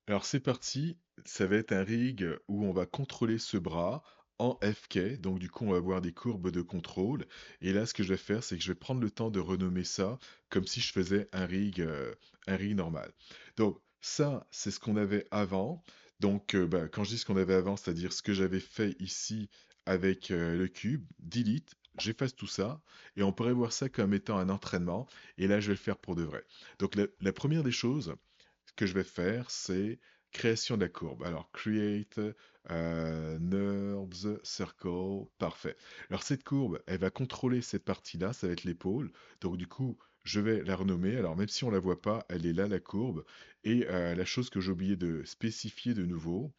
Alors c'est parti, ça va être un rig où on va contrôler ce bras en FK, donc du coup on va avoir des courbes de contrôle, et là ce que je vais faire c'est que je vais prendre le temps de renommer ça comme si je faisais un rig normal. Donc ça c'est ce qu'on avait avant, donc bah, quand je dis ce qu'on avait avant, c'est-à-dire ce que j'avais fait ici avec le cube, delete, j'efface tout ça, et on pourrait voir ça comme étant un entraînement, et là je vais le faire pour de vrai. Donc la première des choses, ce que je vais faire, c'est création de la courbe. Alors, create, NURBS, circle, parfait. Alors, cette courbe, elle va contrôler cette partie-là, ça va être l'épaule. Donc, du coup, je vais la renommer. Alors, même si on ne la voit pas, elle est là, la courbe. Et la chose que j'ai oublié de spécifier de nouveau,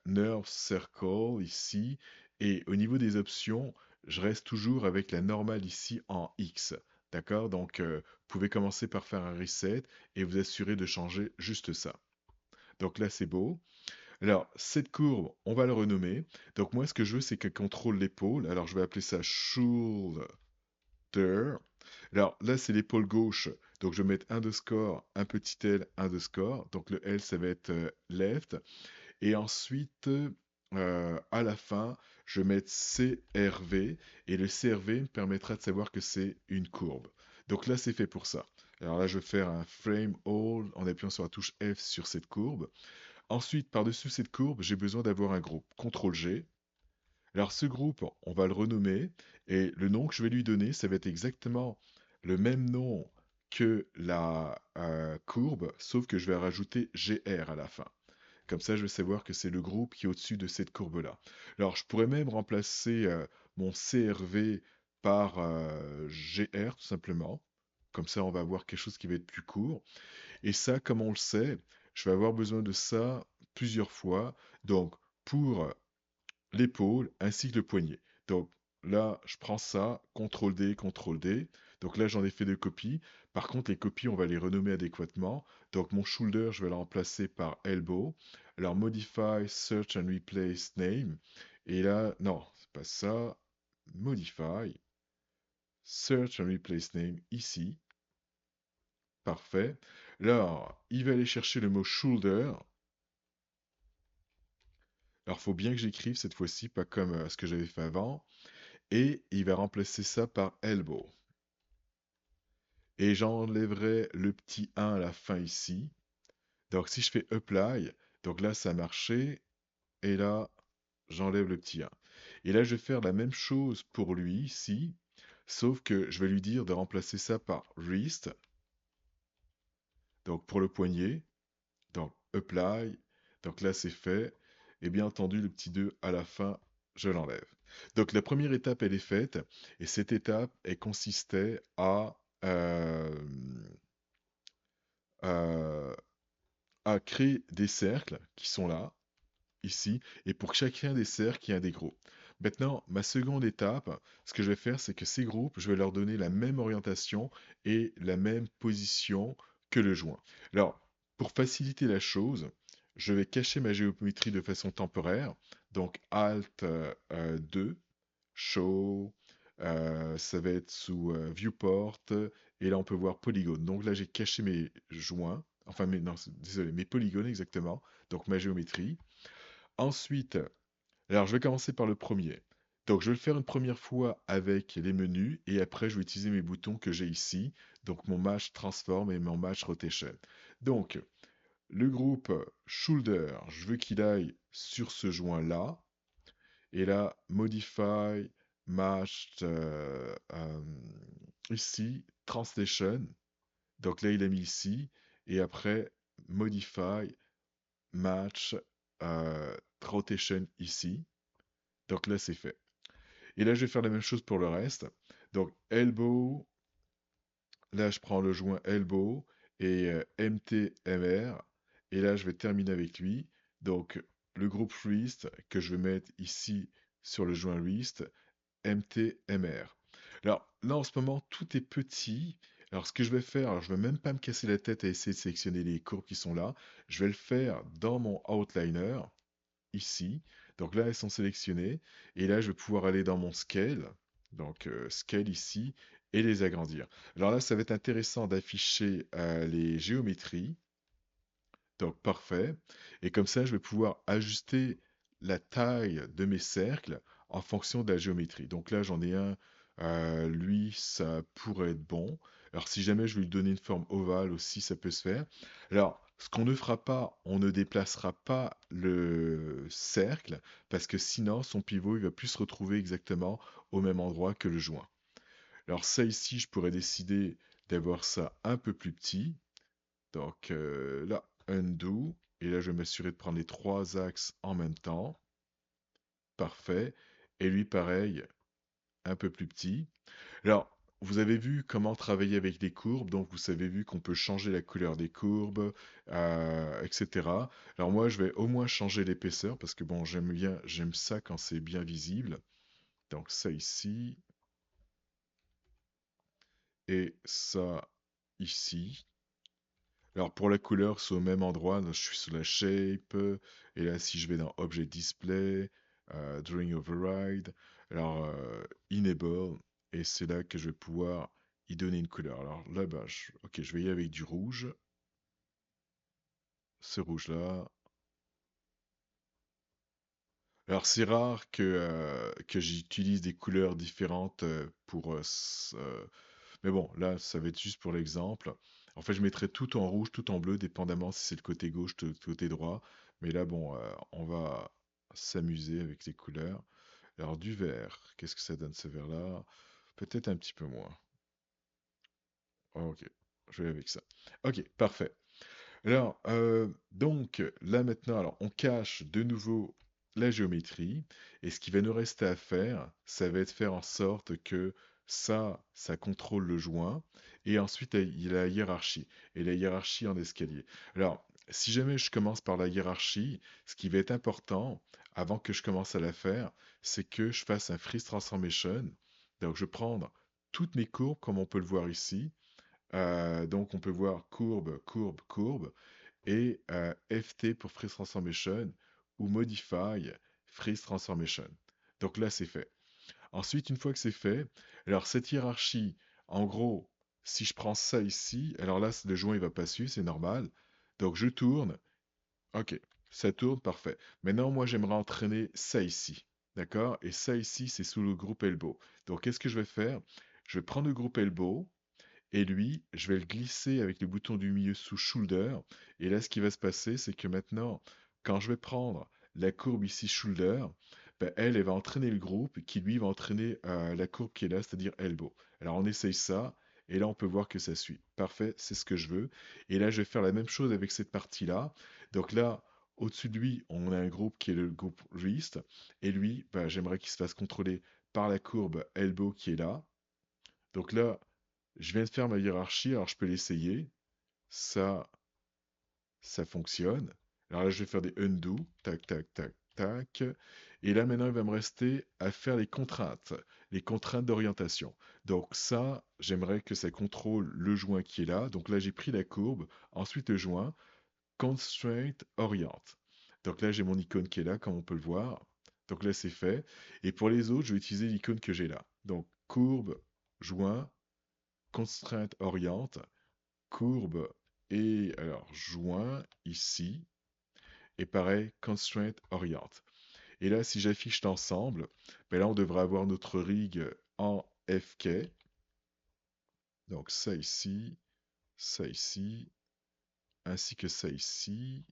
NURBS, circle, ici. Et au niveau des options, je reste toujours avec la normale ici en X. D'accord? Donc, vous pouvez commencer par faire un reset et vous assurer de changer juste ça. Donc là, c'est beau. Alors, cette courbe, on va la renommer. Donc moi, ce que je veux, c'est qu'elle contrôle l'épaule. Alors, je vais appeler ça shoulder. Alors là, c'est l'épaule gauche. Donc, je vais mettre underscore, un petit L, underscore. Donc, le L, ça va être left. Et ensuite, à la fin, je vais mettre CRV. Et le CRV me permettra de savoir que c'est une courbe. Donc là, c'est fait pour ça. Alors là, je vais faire un frame all en appuyant sur la touche F sur cette courbe. Ensuite, par-dessus cette courbe, j'ai besoin d'avoir un groupe. CTRL G. Alors ce groupe, on va le renommer. Et le nom que je vais lui donner, ça va être exactement le même nom que la courbe, sauf que je vais rajouter GR à la fin. Comme ça, je vais savoir que c'est le groupe qui est au-dessus de cette courbe-là. Alors, je pourrais même remplacer mon CRV par GR, tout simplement. Comme ça, on va avoir quelque chose qui va être plus court. Et ça, comme on le sait, je vais avoir besoin de ça plusieurs fois. Donc, pour l'épaule ainsi que le poignet. Donc là, je prends ça, CTRL D, CTRL D. Donc là, j'en ai fait deux copies. Par contre, les copies, on va les renommer adéquatement. Donc mon shoulder, je vais le remplacer par elbow. Alors modify, search and replace name. Et là, non, c'est pas ça. Modify, search and replace name ici. Parfait. Alors, il va aller chercher le mot shoulder. Alors, il faut bien que j'écrive cette fois-ci, pas comme ce que j'avais fait avant. Et il va remplacer ça par elbow. Et j'enlèverai le petit 1 à la fin ici. Donc si je fais apply, donc là ça a marché, et là j'enlève le petit 1. Et là je vais faire la même chose pour lui ici, sauf que je vais lui dire de remplacer ça par wrist, donc pour le poignet, donc apply, donc là c'est fait, et bien entendu le petit 2 à la fin, je l'enlève. Donc la première étape elle est faite, et cette étape elle consistait euh, à créer des cercles qui sont là, ici, et pour chacun des cercles, il y a des groupes. Maintenant, ma seconde étape, ce que je vais faire, c'est que ces groupes, je vais leur donner la même orientation et la même position que le joint. Alors, pour faciliter la chose, je vais cacher ma géométrie de façon temporaire. Donc, Alt 2, Show, ça va être sous Viewport, et là on peut voir Polygone. Donc là j'ai caché mes joints, enfin non, désolé, mes polygones exactement, donc ma géométrie. Ensuite, alors je vais commencer par le premier. Donc je vais le faire une première fois avec les menus, et après je vais utiliser mes boutons que j'ai ici, donc mon Match Transform et mon Match Rotation. Donc le groupe Shoulder, je veux qu'il aille sur ce joint-là, et là, Modify, Match, ici, Translation. Donc là, il a mis ici. Et après, Modify, Match, Rotation ici. Donc là, c'est fait. Et là, je vais faire la même chose pour le reste. Donc, Elbow. Là, je prends le joint Elbow et MTMR. Et là, je vais terminer avec lui. Donc, le groupe Wrist que je vais mettre ici sur le joint Wrist. MTMR. Alors là en ce moment tout est petit. Alors ce que je vais faire, alors je ne vais même pas me casser la tête à essayer de sélectionner les courbes qui sont là. Je vais le faire dans mon outliner, ici. Donc là elles sont sélectionnées. Et là je vais pouvoir aller dans mon scale. Donc scale ici. Et les agrandir. Alors là ça va être intéressant d'afficher les géométries. Donc parfait. Et comme ça, je vais pouvoir ajuster la taille de mes cercles en fonction de la géométrie. Donc là, j'en ai un, lui, ça pourrait être bon. Alors si jamais je veux lui donner une forme ovale aussi, ça peut se faire. Alors, ce qu'on ne fera pas, on ne déplacera pas le cercle, parce que sinon, son pivot, il va plus se retrouver exactement au même endroit que le joint. Alors ça ici, je pourrais décider d'avoir ça un peu plus petit. Donc là, undo. Et là, je vais m'assurer de prendre les trois axes en même temps. Parfait. Et lui, pareil, un peu plus petit. Alors, vous avez vu comment travailler avec des courbes, donc vous avez vu qu'on peut changer la couleur des courbes, etc. Alors moi, je vais au moins changer l'épaisseur, parce que bon, j'aime ça quand c'est bien visible. Donc ça ici, et ça ici. Alors pour la couleur, c'est au même endroit. Là, je suis sur la shape. Et là, si je vais dans Object Display, Drawing Override, alors Enable, et c'est là que je vais pouvoir y donner une couleur. Alors là, bah, ok, je vais y aller avec du rouge. Ce rouge-là. Alors c'est rare que j'utilise des couleurs différentes pour mais bon, là, ça va être juste pour l'exemple. En fait, je mettrai tout en rouge, tout en bleu, dépendamment si c'est le côté gauche ou le côté droit. Mais là, bon, on va s'amuser avec les couleurs. Alors, du vert, qu'est-ce que ça donne ce vert-là? Peut-être un petit peu moins. Ok, je vais avec ça. Ok, parfait. Alors, donc, là maintenant, alors, on cache de nouveau la géométrie, et ce qui va nous rester à faire, ça va être faire en sorte que ça contrôle le joint, et ensuite, il y a la hiérarchie, et la hiérarchie en escalier. Alors, si jamais je commence par la hiérarchie, ce qui va être important, avant que je commence à la faire, c'est que je fasse un freeze transformation. Donc, je vais prendre toutes mes courbes, comme on peut le voir ici, donc on peut voir courbe, courbe, courbe, et FT pour Freeze Transformation ou Modify Freeze Transformation. Donc là, c'est fait. Ensuite, une fois que c'est fait, alors cette hiérarchie, en gros, si je prends ça ici, alors là, le joint, il va pas suivre, c'est normal. Donc je tourne, ok, ça tourne, parfait. Maintenant, moi, j'aimerais entraîner ça ici, d'accord? Et ça ici, c'est sous le groupe Elbow. Donc, qu'est-ce que je vais faire? Je vais prendre le groupe Elbow, et lui, je vais le glisser avec le bouton du milieu sous Shoulder. Et là, ce qui va se passer, c'est que maintenant, quand je vais prendre la courbe ici Shoulder, ben, elle va entraîner le groupe qui, lui, va entraîner la courbe qui est là, c'est-à-dire Elbow. Alors, on essaye ça. Et là, on peut voir que ça suit. Parfait, c'est ce que je veux. Et là, je vais faire la même chose avec cette partie-là. Donc là, au-dessus de lui, on a un groupe qui est le groupe Wrist. Et lui, ben, j'aimerais qu'il se fasse contrôler par la courbe Elbow qui est là. Donc là, je viens de faire ma hiérarchie, alors je peux l'essayer. Ça, ça fonctionne. Alors là, je vais faire des undo. Tac, tac, tac, tac. Et là, maintenant, il va me rester à faire les contraintes d'orientation. Donc ça, j'aimerais que ça contrôle le joint qui est là. Donc là, j'ai pris la courbe, ensuite le joint, constraint, oriente. Donc là, j'ai mon icône qui est là, comme on peut le voir. Donc là, c'est fait. Et pour les autres, je vais utiliser l'icône que j'ai là. Donc courbe, joint, constraint, oriente, courbe et alors joint ici, et pareil, constraint oriente. Et là, si j'affiche l'ensemble, ben là, on devrait avoir notre rig en FK. Donc ça ici, ainsi que ça ici.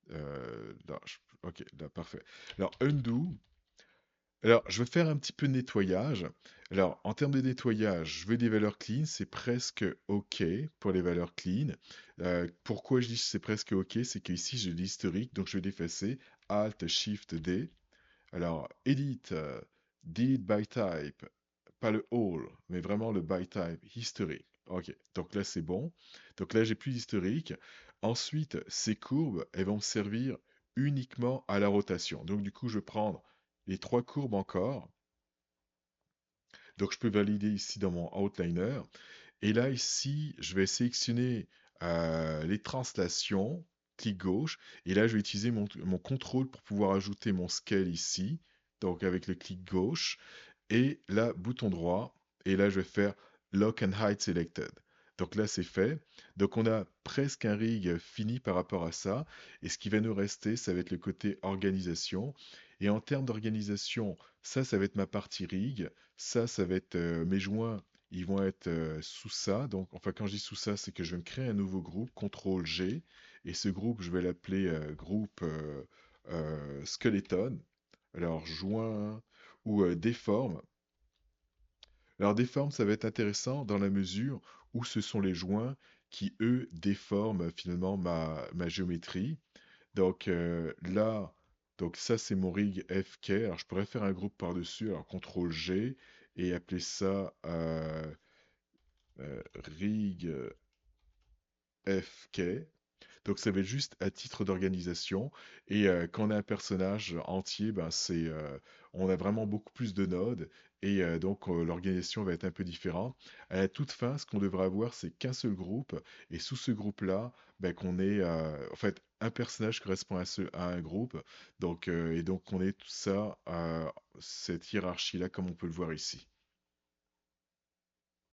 Là, ok, là, parfait. Alors, undo. Alors, je vais faire un petit peu de nettoyage. Alors, en termes de nettoyage, je veux des valeurs clean, c'est presque OK pour les valeurs clean. Pourquoi je dis que c'est presque OK? C'est qu'ici, j'ai l'historique, donc je vais l'effacer. Alt, Shift, D. Alors, Edit, Delete by Type, pas le All, mais vraiment le by Type, historique. OK, donc là, c'est bon. Donc là, j'ai plus d'historique. Ensuite, ces courbes, elles vont me servir uniquement à la rotation. Donc, du coup, je vais prendre les trois courbes encore. Donc je peux valider ici dans mon outliner. Et là, ici, je vais sélectionner les translations, clic gauche. Et là, je vais utiliser mon contrôle pour pouvoir ajouter mon scale ici. Donc avec le clic gauche. Et là, bouton droit. Et là, je vais faire Lock and Hide Selected. Donc là, c'est fait. Donc on a presque un rig fini par rapport à ça. Et ce qui va nous rester, ça va être le côté organisation. Et en termes d'organisation, ça va être ma partie rig. Ça va être mes joints. Ils vont être sous ça. Donc, enfin, quand je dis sous ça, c'est que je vais me créer un nouveau groupe, CTRL G. Et ce groupe, je vais l'appeler groupe Skeleton. Alors, joint ou déforme. Alors déforme, ça va être intéressant dans la mesure où ce sont les joints qui, eux, déforment finalement ma géométrie. Donc là, donc ça c'est mon rig FK. Alors je pourrais faire un groupe par-dessus, alors CTRL G et appeler ça rig FK. Donc ça va être juste à titre d'organisation. Et quand on a un personnage entier, ben on a vraiment beaucoup plus de nodes. Et donc l'organisation va être un peu différente. À la toute fin, ce qu'on devra avoir, c'est qu'un seul groupe. Et sous ce groupe-là, ben, qu'on ait en fait un personnage correspond à un groupe. Donc, et donc on ait tout ça, cette hiérarchie-là, comme on peut le voir ici.